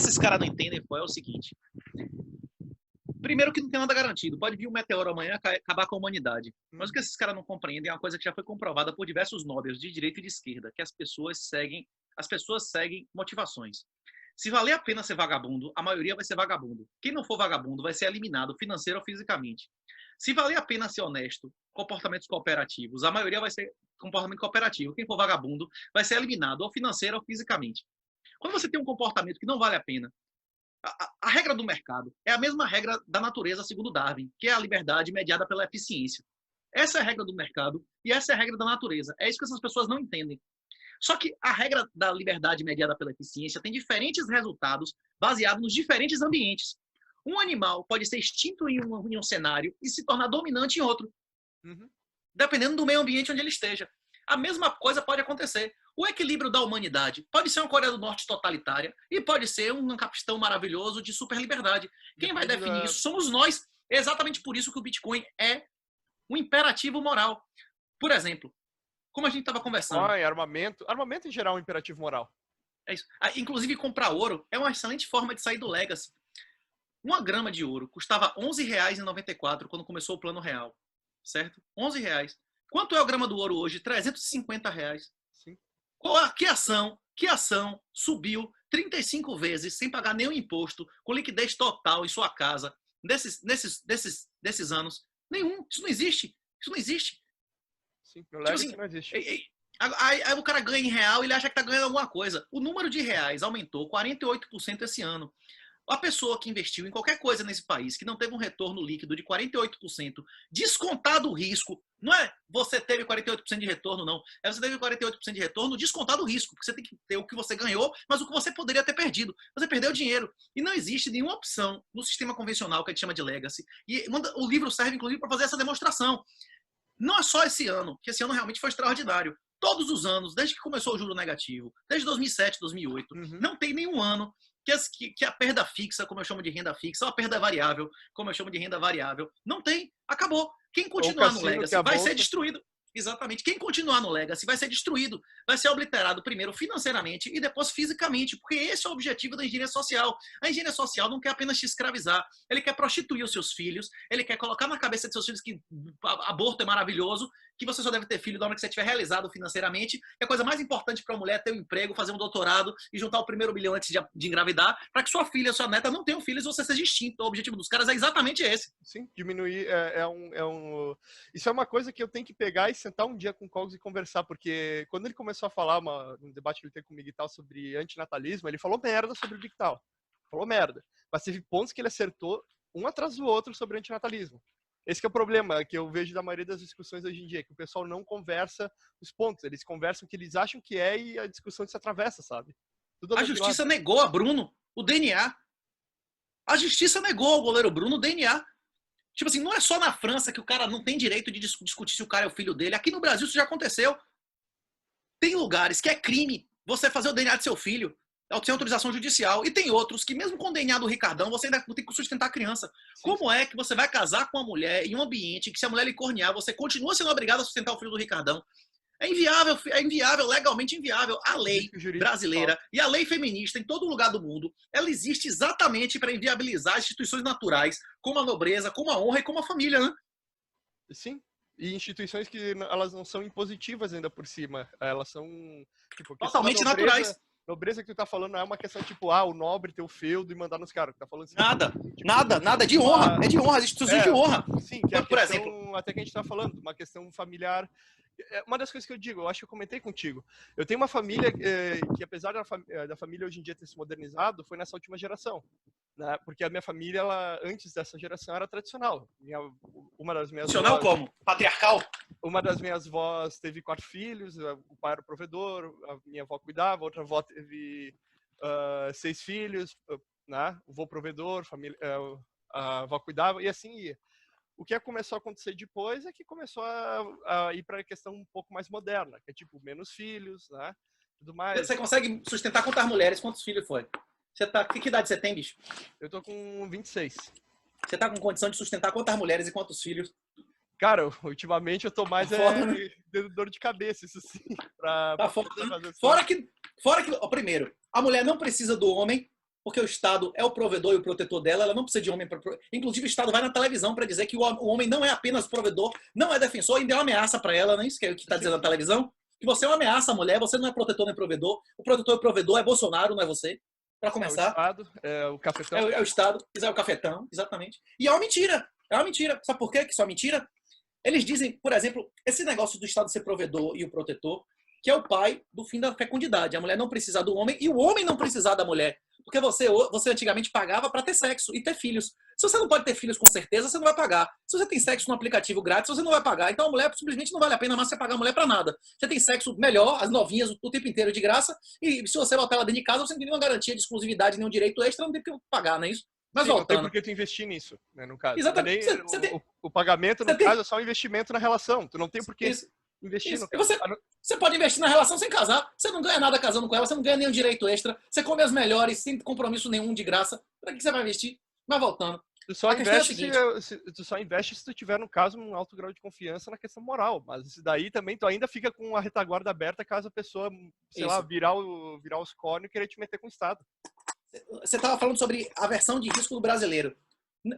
esses caras não entendem, pô, é o seguinte. Primeiro que não tem nada garantido. Pode vir um meteoro amanhã acabar com a humanidade. Mas o que esses caras não compreendem é uma coisa que já foi comprovada por diversos nobres de direita e de esquerda, que as pessoas seguem motivações. Se valer a pena ser vagabundo, a maioria vai ser vagabundo. Quem não for vagabundo vai ser eliminado financeiro ou fisicamente. Se valer a pena ser honesto, comportamentos cooperativos, a maioria vai ser comportamento cooperativo. Quem for vagabundo vai ser eliminado ou financeiro ou fisicamente. Quando você tem um comportamento que não vale a pena, a regra do mercado é a mesma regra da natureza, segundo Darwin, que é a liberdade mediada pela eficiência. Essa é a regra do mercado e essa é a regra da natureza. É isso que essas pessoas não entendem. Só que a regra da liberdade mediada pela eficiência tem diferentes resultados baseados nos diferentes ambientes. Um animal pode ser extinto em um cenário e se tornar dominante em outro, dependendo do meio ambiente onde ele esteja. A mesma coisa pode acontecer. O equilíbrio da humanidade pode ser uma Coreia do Norte totalitária e pode ser um capistão maravilhoso de super liberdade. Quem vai definir isso somos nós. É exatamente por isso que o Bitcoin é um imperativo moral. Por exemplo, como a gente estava conversando. Armamento em geral é um imperativo moral. É isso. Inclusive, comprar ouro é uma excelente forma de sair do legacy. 1 grama de ouro custava R$ 11,94 quando começou o Plano Real. Certo? R$ 11. Quanto é o grama do ouro hoje? R$ 350. Sim. Que ação subiu 35 vezes sem pagar nenhum imposto, com liquidez total em sua casa, desses anos? Nenhum. Isso não existe. Isso não existe. Sim, no legacy assim, não existe. Aí o cara ganha em real e ele acha que está ganhando alguma coisa. O número de reais aumentou 48% esse ano. A pessoa que investiu em qualquer coisa nesse país que não teve um retorno líquido de 48%, descontado o risco, não é você teve 48% de retorno, não. É você teve 48% de retorno descontado o risco, porque você tem que ter o que você ganhou, mas o que você poderia ter perdido. Você perdeu dinheiro. E não existe nenhuma opção no sistema convencional que a gente chama de legacy. E o livro serve, inclusive, para fazer essa demonstração. Não é só esse ano, que esse ano realmente foi extraordinário. Todos os anos, desde que começou o juro negativo, desde 2007, 2008, não tem nenhum ano que a perda fixa, como eu chamo de renda fixa, ou a perda variável, como eu chamo de renda variável, não tem. Acabou. Quem continuar no legacy vai ser destruído. Exatamente. Quem continuar no legacy vai ser destruído, vai ser obliterado primeiro financeiramente e depois fisicamente, porque esse é o objetivo da engenharia social. A engenharia social não quer apenas te escravizar, ele quer prostituir os seus filhos, ele quer colocar na cabeça de seus filhos que aborto é maravilhoso, que você só deve ter filho da hora que você estiver realizado financeiramente, que a coisa mais importante para a mulher é ter um emprego, fazer um doutorado e juntar o primeiro milhão antes de engravidar, para que sua filha, sua neta não tenham filhos e você seja extinto. O objetivo dos caras é exatamente esse. Sim, diminuir Isso é uma coisa que eu tenho que pegar e sentar um dia com o Cogos e conversar, porque quando ele começou a falar um debate que ele teve comigo e tal sobre antinatalismo, ele falou merda sobre o Bictal. Falou merda. Mas teve pontos que ele acertou um atrás do outro sobre antinatalismo. Esse que é o problema que eu vejo da maioria das discussões hoje em dia, que o pessoal não conversa os pontos, eles conversam o que eles acham que é e a discussão se atravessa, sabe? A justiça negou a Bruno o DNA. A justiça negou ao goleiro Bruno o DNA. Tipo assim, não é só na França que o cara não tem direito de discutir se o cara é o filho dele. Aqui no Brasil isso já aconteceu. Tem lugares que é crime você fazer o DNA de seu filho sem autorização judicial. E tem outros que, mesmo com o DNA do Ricardão, você ainda tem que sustentar a criança. Sim. Como é que você vai casar com uma mulher em um ambiente que, se a mulher lhe cornear, você continua sendo obrigado a sustentar o filho do Ricardão? É inviável, legalmente inviável. A lei brasileira e a lei feminista em todo lugar do mundo, ela existe exatamente para inviabilizar instituições naturais, como a nobreza, como a honra e como a família, né? Sim. E instituições que elas não são impositivas ainda por cima. Elas são tipo, totalmente naturais. Nobreza que tu tá falando não é uma questão tipo, o nobre ter o feudo e mandar nos caras. Tá falando assim, nada, tipo, nada. É de honra. É de honra. As instituições de honra. Sim, que é por exemplo, até que a gente tá falando, uma questão familiar. Uma das coisas que eu digo, eu acho que eu comentei contigo. Eu tenho uma família que, apesar da família hoje em dia ter se modernizado, foi nessa última geração. Né? Porque a minha família, ela, antes dessa geração, era tradicional. Uma das minhas tradicional avós, como? Patriarcal? Uma das minhas avós teve 4 filhos, o pai era o provedor, a minha avó cuidava, a outra avó teve 6 filhos, né? O avô provedor, a avó cuidava, e assim ia. O que começou a acontecer depois é que começou a ir para a questão um pouco mais moderna, que é tipo, menos filhos, né? Tudo mais. Você consegue sustentar quantas mulheres, quantos filhos foi? Que idade você tem, bicho? Eu tô com 26. Você tá com condição de sustentar quantas mulheres e quantos filhos? Cara, ultimamente eu tô mais dando dor de cabeça, isso sim. Tá foda, né? Fora que, primeiro, a mulher não precisa do homem porque o Estado é o provedor e o protetor dela, ela não precisa de homem para... Inclusive, o Estado vai na televisão para dizer que o homem não é apenas provedor, não é defensor, ainda é uma ameaça para ela, não é isso que está dizendo na televisão? Que você é uma ameaça à mulher, você não é protetor nem provedor, o protetor e o provedor é Bolsonaro, não é você, para começar. É o Estado, é o cafetão. É o Estado, é o cafetão, exatamente. E é uma mentira, é uma mentira. Sabe por quê que isso é uma mentira? Eles dizem, por exemplo, esse negócio do Estado ser provedor e o protetor, que é o pai do fim da fecundidade. A mulher não precisar do homem e o homem não precisar da mulher. Porque você antigamente pagava para ter sexo e ter filhos. Se você não pode ter filhos com certeza, você não vai pagar. Se você tem sexo no aplicativo grátis, você não vai pagar. Então a mulher simplesmente não vale a pena mais você pagar a mulher para nada. Você tem sexo melhor, as novinhas o tempo inteiro de graça, e se você botar ela dentro de casa, você não tem nenhuma garantia de exclusividade, nenhum direito extra, não tem que pagar, não é isso? Mas sim, voltando. Não tem porque tu investir nisso, né, no caso. Exatamente. O pagamento, no caso, é só um investimento na relação. Tu não tem por que investir no caso. Você pode investir na relação sem casar. Você não ganha nada casando com ela, você não ganha nenhum direito extra. Você come as melhores, sem compromisso nenhum de graça. Para que você vai investir? Mas voltando. Tu só investe se tu tiver, no caso, um alto grau de confiança na questão moral. Mas isso daí também tu ainda fica com a retaguarda aberta caso a pessoa, sei lá, virar os cornos e querer te meter com o Estado. Você estava falando sobre a aversão de risco do brasileiro.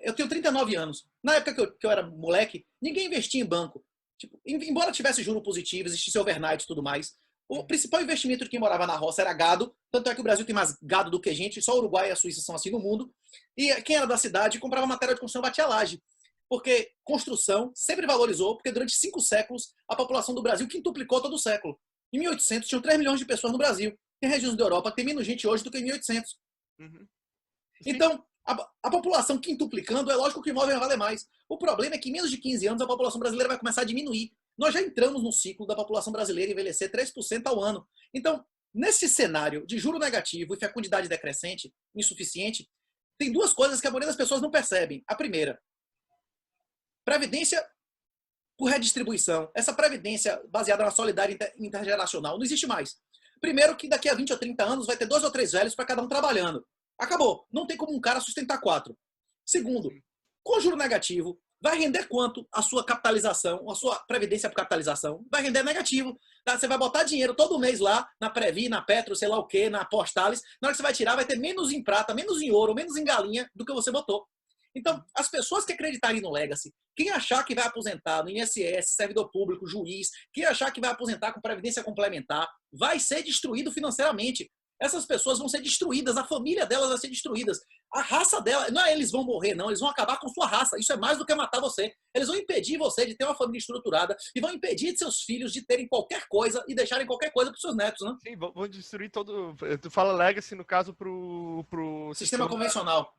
Eu tenho 39 anos. Na época que eu era moleque, ninguém investia em banco. Tipo, embora tivesse juros positivos, existisse overnight e tudo mais, o principal investimento de quem morava na roça era gado. Tanto é que o Brasil tem mais gado do que gente. Só o Uruguai e a Suíça são assim no mundo. E quem era da cidade comprava matéria de construção, batia laje. Porque construção sempre valorizou, porque durante 5 séculos a população do Brasil quintuplicou todo o século. Em 1800 tinham 3 milhões de pessoas no Brasil. Tem regiões da Europa que tem menos gente hoje do que em 1800. Então, a população quintuplicando, é lógico que o imóvel vai valer mais. O problema é que em menos de 15 anos a população brasileira vai começar a diminuir. Nós já entramos no ciclo da população brasileira envelhecer 3% ao ano. Então, nesse cenário de juro negativo e fecundidade decrescente, insuficiente, tem duas coisas que a maioria das pessoas não percebem. A primeira, previdência por redistribuição. Essa previdência baseada na solidariedade intergeracional não existe mais. Primeiro que daqui a 20 ou 30 anos vai ter 2 ou 3 velhos para cada um trabalhando. Acabou. Não tem como um cara sustentar 4. Segundo, com juro negativo, vai render quanto a sua capitalização, a sua previdência por capitalização? Vai render negativo. Tá? Você vai botar dinheiro todo mês lá, na Previ, na Petro, sei lá o quê, na Postales. Na hora que você vai tirar, vai ter menos em prata, menos em ouro, menos em galinha do que você botou. Então, as pessoas que acreditarem no Legacy, quem achar que vai aposentar no INSS, servidor público, juiz, quem achar que vai aposentar com previdência complementar, vai ser destruído financeiramente. Essas pessoas vão ser destruídas, a família delas vai ser destruída. A raça dela, não é eles vão morrer, não, eles vão acabar com sua raça. Isso é mais do que matar você. Eles vão impedir você de ter uma família estruturada e vão impedir de seus filhos de terem qualquer coisa e deixarem qualquer coisa para os seus netos, né? Sim, vão destruir todo... Tu fala legacy, no caso, pro sistema convencional.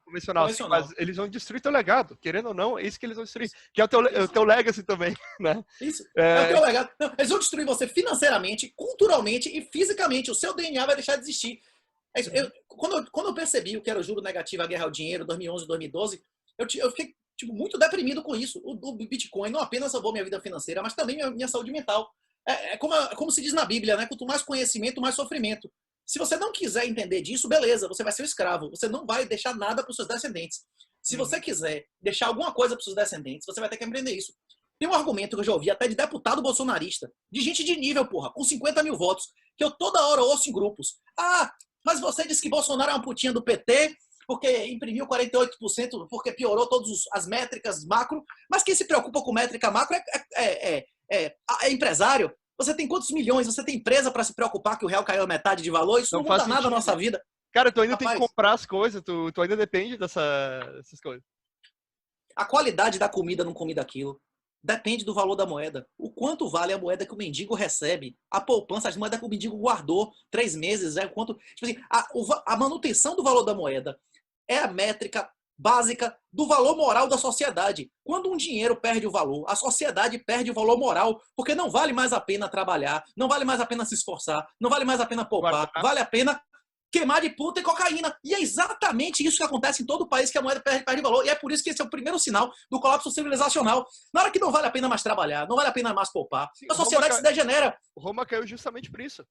Sim, mas eles vão destruir teu legado. Querendo ou não, é isso que eles vão destruir. Que é o teu legacy também, né? Isso. É o teu legado. Não, eles vão destruir você financeiramente, culturalmente e fisicamente. O seu DNA vai deixar de existir. Quando eu percebi o que era o juro negativo, a guerra ao dinheiro, 2011, 2012, eu fiquei muito deprimido com isso. O Bitcoin não apenas salvou minha vida financeira, mas também minha saúde mental. Como se diz na Bíblia, né? Quanto mais conhecimento, mais sofrimento. Se você não quiser entender disso, beleza, você vai ser um escravo. Você não vai deixar nada para os seus descendentes. Se você quiser deixar alguma coisa para os seus descendentes, você vai ter que aprender isso. Tem um argumento que eu já ouvi até de deputado bolsonarista, de gente de nível, porra, com 50 mil votos, que eu toda hora ouço em grupos. Mas você disse que Bolsonaro é uma putinha do PT, porque imprimiu 48%, porque piorou todas as métricas macro. Mas quem se preocupa com métrica macro é empresário. Você tem quantos milhões? Você tem empresa para se preocupar que o real caiu a metade de valor? Isso não muda nada na nossa vida. Cara, tu ainda tem que comprar as coisas, tu ainda depende dessas coisas. A qualidade da comida não come daquilo. Depende do valor da moeda. O quanto vale a moeda que o mendigo recebe? A poupança, as moedas que o mendigo guardou 3 meses, quanto? Tipo assim, a manutenção do valor da moeda é a métrica básica do valor moral da sociedade. Quando um dinheiro perde o valor, a sociedade perde o valor moral, porque não vale mais a pena trabalhar, não vale mais a pena se esforçar, não vale mais a pena poupar, vale a pena queimar de puta e cocaína. E é exatamente isso que acontece em todo o país, que a moeda perde valor. E é por isso que esse é o primeiro sinal do colapso civilizacional. Na hora que não vale a pena mais trabalhar, não vale a pena mais poupar, a sociedade se degenera. Roma caiu justamente por isso.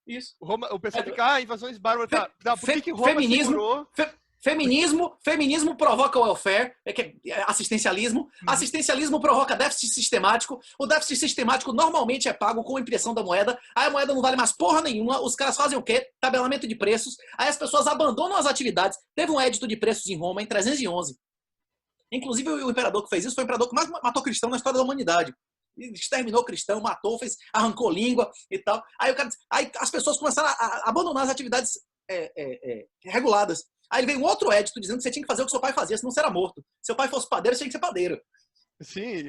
Isso. O pessoal fica, invasões bárbaras. Por que Roma feminismo, segurou? Feminismo provoca welfare, assistencialismo. Assistencialismo provoca déficit sistemático. O déficit sistemático normalmente é pago com a impressão da moeda. Aí a moeda não vale mais porra nenhuma. Os caras fazem o quê? Tabelamento de preços. Aí as pessoas abandonam as atividades. Teve um édito de preços em Roma em 311. Inclusive o imperador que fez isso foi o imperador que mais matou cristão na história da humanidade. Exterminou cristão, matou, arrancou língua e tal. Aí as pessoas começaram a abandonar as atividades reguladas. Aí veio um outro édito dizendo que você tinha que fazer o que seu pai fazia, senão você era morto. Se seu pai fosse padeiro, você tinha que ser padeiro. Sim,